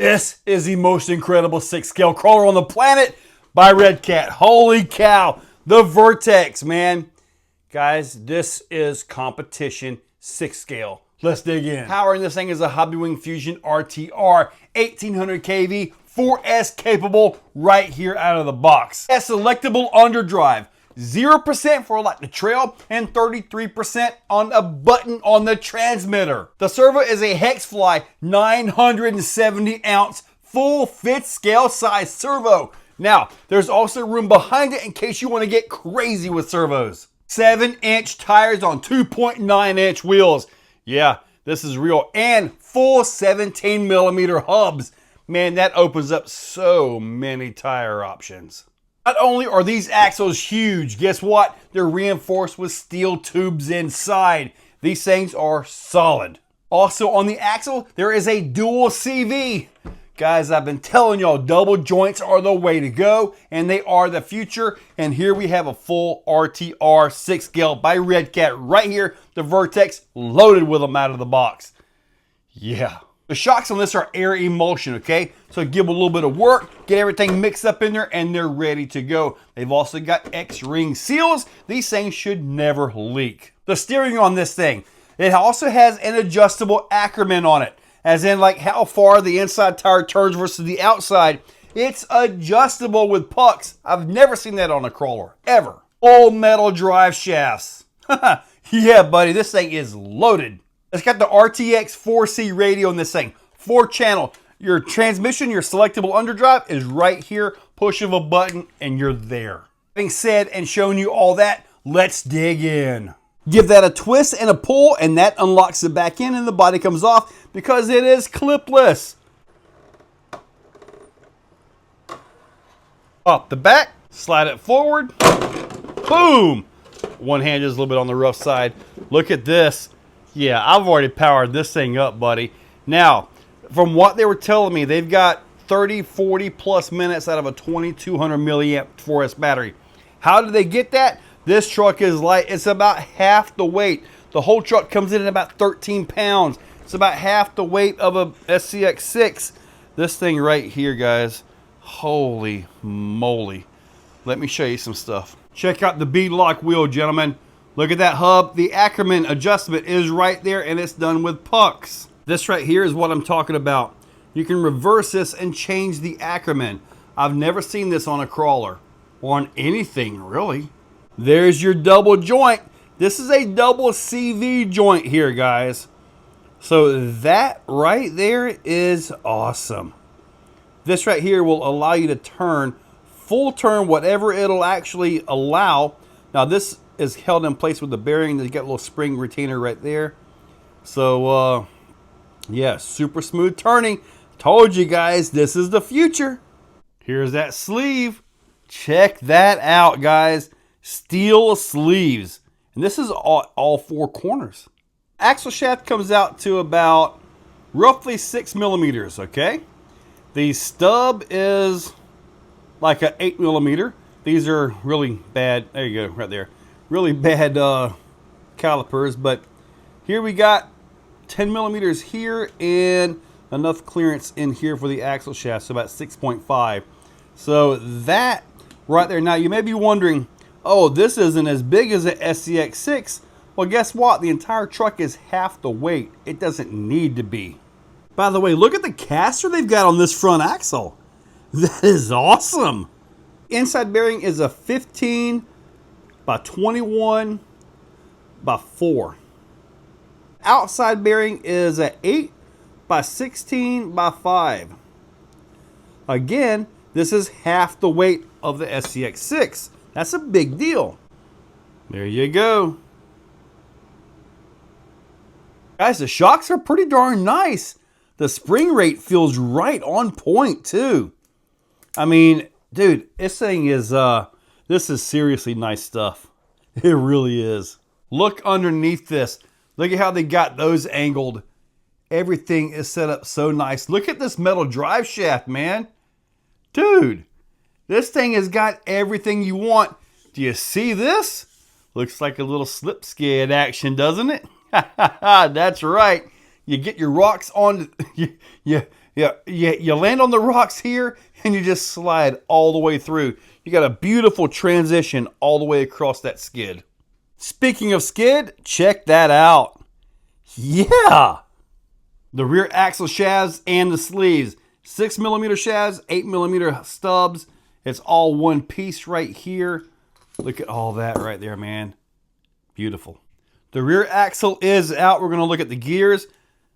This is the most incredible 6-scale crawler on the planet by Redcat. Holy cow. The Vertex, man. Guys, this is competition 6-scale. Let's dig in. Powering this thing is a Hobbywing Fusion RTR, 1800 kV, 4S capable right here out of the box. A selectable underdrive, 0% for like the trail and 33% on a button on the transmitter. The servo is a Hexfly 970 ounce full 5th scale size servo. Now, there's also room behind it in case you want to get crazy with servos. 7-inch tires on 2.9-inch wheels. Yeah, this is real. And full 17mm hubs. Man, that opens up so many tire options. Not only are these axles huge, guess what? They're reinforced with steel tubes inside. These things are solid. Also on the axle, there is a dual CV. Guys, I've been telling y'all double joints are the way to go, and they are the future. And here we have a full RTR 6-scale by Redcat right here. The Vertex loaded with them out of the box. Yeah. The shocks on this are air emulsion, okay? So give a little bit of work, get everything mixed up in there, and they're ready to go. They've also got X-ring seals. These things should never leak. The steering on this thing, it also has an adjustable Ackerman on it, as in like how far the inside tire turns versus the outside. It's adjustable with pucks. I've never seen that on a crawler, ever. All metal drive shafts. Yeah, buddy, this thing is loaded. It's got the RTX 4C radio in this thing. 4-channel. Your transmission, your selectable underdrive is right here. Push of a button and you're there. Having said and shown you all that, let's dig in. Give that a twist and a pull and that unlocks the back end and the body comes off because it is clipless. Up the back, slide it forward. Boom! One hand is a little bit on the rough side. Look at this. Yeah, I've already powered this thing up, buddy. Now, from what they were telling me, they've got 30, 40 plus minutes out of a 2200 milliamp 4S battery. How did they get that? This truck is light. It's about half the weight. The whole truck comes in at about 13 pounds. It's about half the weight of a VERTEX6. This thing right here, guys. Holy moly. Let me show you some stuff. Check out the beadlock wheel, gentlemen. Look at that hub. The Ackerman adjustment is right there and it's done with pucks. This right here is what I'm talking about. You can reverse this and change the Ackerman. I've never seen this on a crawler or on anything really. There's your double joint. This is a double CV joint here, guys. So that right there is awesome. This right here will allow you to turn, full turn, whatever it'll actually allow. Now this is held in place with the bearing. They got a little spring retainer right there. So yeah, super smooth turning. Told you guys, this is the future. Here's that sleeve. Check that out, guys. Steel sleeves. And this is all 4 corners. Axle shaft comes out to about roughly 6 millimeters, okay? The stub is like an 8 millimeter. These are really bad. There you go, right there. Really bad calipers, but here we got 10 millimeters here and enough clearance in here for the axle shaft, so about 6.5. So that right there. Now you may be wondering, oh, this isn't as big as an VERTEX6. Well, guess what? The entire truck is half the weight. It doesn't need to be. By the way, look at the caster they've got on this front axle. That is awesome. Inside bearing is a 15 by 21 by 4. Outside bearing is a 8 by 16 by 5. Again, this is half the weight of the VERTEX6. That's a big deal. There you go. Guys, the shocks are pretty darn nice. The spring rate feels right on point too. I mean, dude, this thing is, this is seriously nice stuff. It really is. Look underneath this. Look at how they got those angled. Everything is set up so nice. Look at this metal drive shaft, man. Dude, this thing has got everything you want. Do you see this? Looks like a little slip skid action, doesn't it? That's right. You get your rocks on, you Yeah, you land on the rocks here and you just slide all the way through. You got a beautiful transition all the way across that skid. Speaking of skid, check that out. Yeah! The rear axle shafts and the sleeves. 6mm shafts, 8mm stubs. It's all one piece right here. Look at all that right there, man. Beautiful. The rear axle is out. We're going to look at the gears.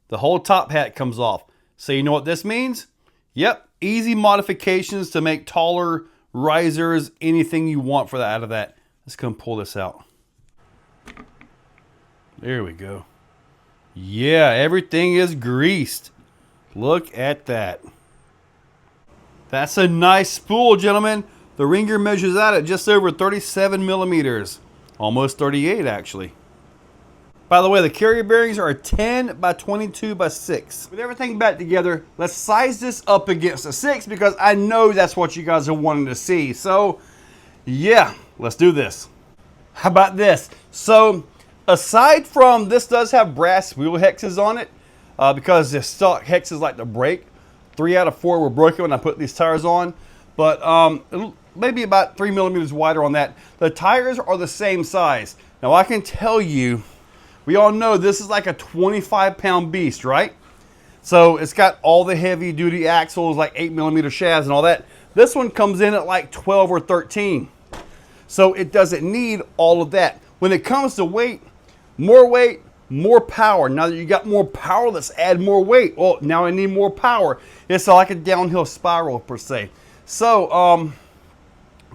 The whole top hat comes off. So you know what this means? Yep, easy modifications to make taller risers, anything you want for that out of that. Let's come pull this out. There we go. Yeah, everything is greased. Look at that. That's a nice spool, gentlemen. The ring gear measures out at just over 37mm. Almost 38, actually. By the way, the carrier bearings are 10 by 22 by 6. With everything back together, let's size this up against a 6 because I know that's what you guys are wanting to see. So, yeah, let's do this. How about this? So, aside from this does have brass wheel hexes on it because the stock hexes like to break. 3 out of 4 were broken when I put these tires on. But maybe about 3mm wider on that. The tires are the same size. Now, I can tell you, we all know this is like a 25-pound beast, right? So it's got all the heavy-duty axles, like 8mm shafts and all that. This one comes in at like 12 or 13. So it doesn't need all of that. When it comes to weight, more power. Now that you got more power, let's add more weight. Well, now I need more power. It's like a downhill spiral per se. So,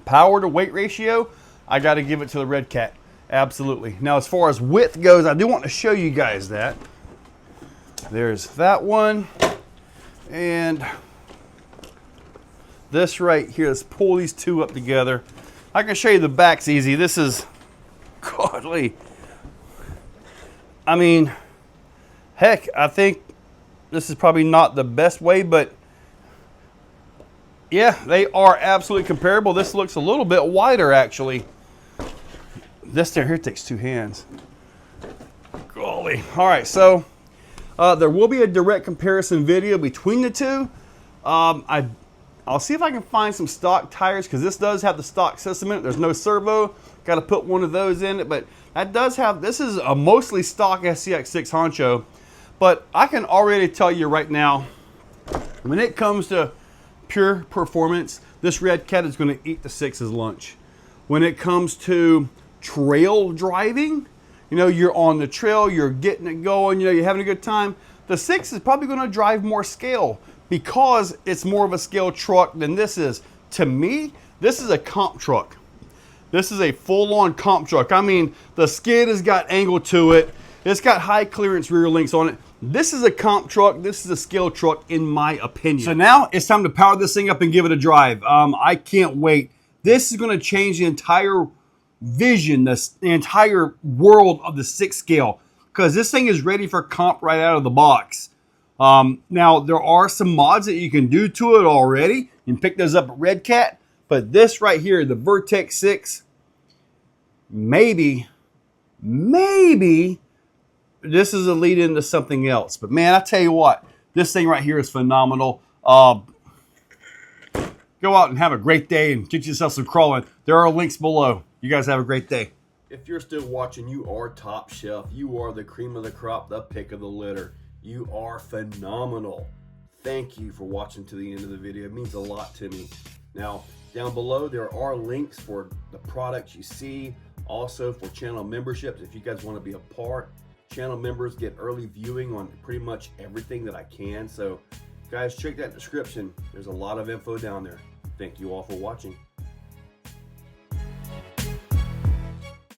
power to weight ratio, I got to give it to the Redcat. Absolutely. Now, as far as width goes, I do want to show you guys that. There's that one. And this right here. Let's pull these two up together. I can show you the back's easy. This is godly. I mean, heck, I think this is probably not the best way, but yeah, they are absolutely comparable. This looks a little bit wider, actually. This there here takes 2 hands. Golly. All right, so there will be a direct comparison video between the two. I'll see if I can find some stock tires because this does have the stock system in it. There's no servo. Got to put one of those in it, but that does have, this is a mostly stock SCX6 honcho. But I can already tell you right now, when it comes to pure performance, this Redcat is going to eat the 6's lunch. When it comes to trail driving, you know, you're on the trail, you're getting it going, you know, you're having a good time, the 6 is probably going to drive more scale because it's more of a scale truck than this is. To me, this is a comp truck. This is a full-on comp truck. I mean, the skid has got angle to it. It's got high clearance rear links on it. This is a comp truck. This is a scale truck in my opinion. So now it's time to power this thing up and give it a drive. I can't wait. This is going to change the entire vision, the entire world of the 6 scale, because this thing is ready for comp right out of the box. Now, there are some mods that you can do to it already. You can pick those up at Redcat, but this right here, the VERTEX6, maybe this is a lead into something else. But man, I tell you what, this thing right here is phenomenal. Go out and have a great day and get yourself some crawling. There are links below. You guys have a great day. If you're still watching, you are top shelf. You are the cream of the crop, the pick of the litter. You are phenomenal. Thank you for watching to the end of the video. It means a lot to me. Now, down below, there are links for the products you see. Also for channel memberships, if you guys want to be a part. Channel members get early viewing on pretty much everything that I can. So, guys, check that description. There's a lot of info down there. Thank you all for watching.